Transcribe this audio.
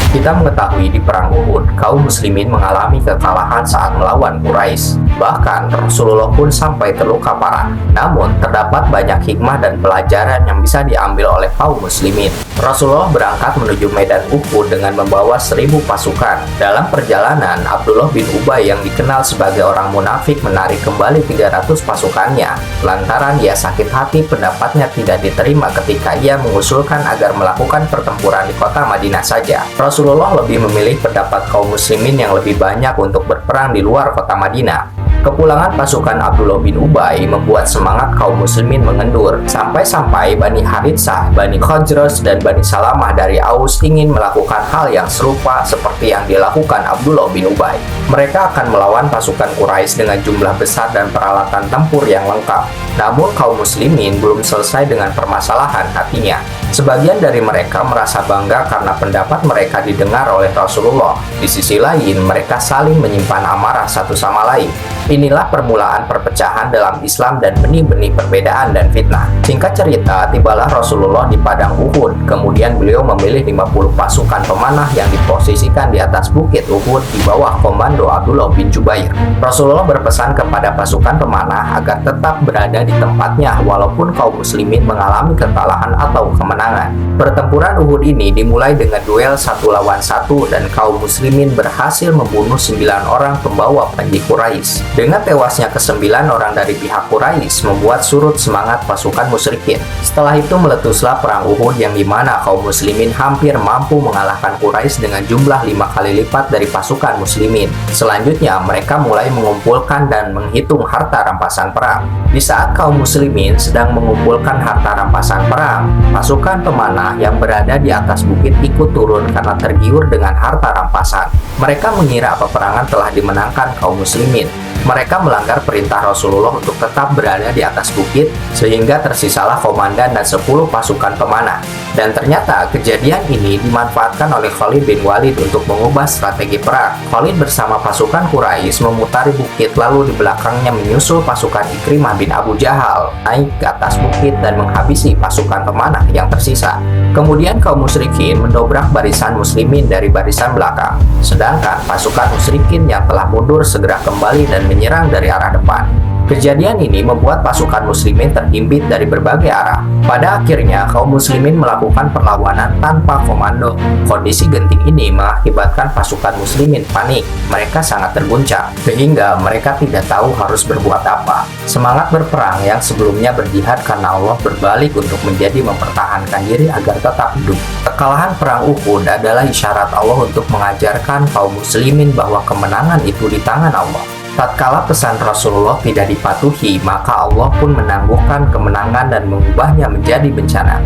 Kita mengetahui di Perang Uhud, kaum muslimin mengalami kekalahan saat melawan Quraisy. Bahkan, Rasulullah pun sampai terluka parah. Namun, terdapat banyak hikmah dan pelajaran yang bisa diambil oleh kaum muslimin. Rasulullah berangkat menuju medan Uhud dengan membawa 1.000 pasukan. Dalam perjalanan, Abdullah bin Ubay yang dikenal sebagai orang munafik menarik kembali 300 pasukannya. Lantaran ia sakit hati pendapatnya tidak diterima ketika ia mengusulkan agar melakukan pertempuran di kota Madinah saja. Rasulullah lebih memilih pendapat kaum muslimin yang lebih banyak untuk berperang di luar kota Madinah. Kepulangan pasukan Abdullah bin Ubay membuat semangat kaum muslimin mengendur. Sampai-sampai Bani Haritsah, Bani Khazraj, dan Bani Salamah dari Aus ingin melakukan hal yang serupa seperti yang dilakukan Abdullah bin Ubay. Mereka akan melawan pasukan Quraisy dengan jumlah besar dan peralatan tempur yang lengkap. Namun kaum muslimin belum selesai dengan permasalahan hatinya. Sebagian dari mereka merasa bangga karena pendapat mereka didengar oleh Rasulullah. Di sisi lain, mereka saling menyimpan amarah satu sama lain. Inilah permulaan perpecahan dalam Islam dan benih-benih perbedaan dan fitnah. Singkat cerita, tibalah Rasulullah di padang Uhud. Kemudian beliau memilih 50 pasukan pemanah yang diposisikan di atas bukit Uhud di bawah komando Abdullah bin Jubair. Rasulullah berpesan kepada pasukan pemanah agar tetap berada di tempatnya walaupun kaum muslimin mengalami kekalahan atau kemenangan. Pertempuran Uhud ini dimulai dengan duel 1 lawan 1 dan kaum muslimin berhasil membunuh 9 orang pembawa panji Quraisy. Dengan tewasnya ke-9 orang dari pihak Quraisy membuat surut semangat pasukan musyrikin. Setelah itu meletuslah perang Uhud yang dimana kaum muslimin hampir mampu mengalahkan Quraisy dengan jumlah 5 kali lipat dari pasukan muslimin. Selanjutnya mereka mulai mengumpulkan dan menghitung harta rampasan perang. Di saat kaum muslimin sedang mengumpulkan harta rampasan perang, pasukan pemanah yang berada di atas bukit ikut turun karena tergiur dengan harta rampasan. Mereka mengira peperangan telah dimenangkan kaum muslimin. Mereka melanggar perintah Rasulullah untuk tetap berada di atas bukit, sehingga tersisalah komandan dan 10 pasukan pemanah. Dan ternyata kejadian ini dimanfaatkan oleh Khalid bin Walid untuk mengubah strategi perang. Khalid bersama pasukan Quraisy memutari bukit, lalu di belakangnya menyusul pasukan Ikrimah bin Abu Jahal naik ke atas bukit dan menghabisi pasukan pemanah yang tersisa. Kemudian kaum musyrikin mendobrak barisan muslimin dari barisan belakang, sedangkan pasukan musyrikin yang telah mundur segera kembali dan menyerang dari arah depan. Kejadian ini membuat pasukan muslimin terhimpit dari berbagai arah. Pada akhirnya, kaum muslimin melakukan perlawanan tanpa komando. Kondisi genting ini mengakibatkan pasukan muslimin panik. Mereka sangat terguncang, sehingga mereka tidak tahu harus berbuat apa. Semangat berperang yang sebelumnya berjihad karena Allah berbalik untuk menjadi mempertahankan diri agar tetap hidup. Kekalahan perang Uhud adalah isyarat Allah untuk mengajarkan kaum muslimin bahwa kemenangan itu di tangan Allah. Tatkala pesan Rasulullah tidak dipatuhi, maka Allah pun menangguhkan kemenangan dan mengubahnya menjadi bencana.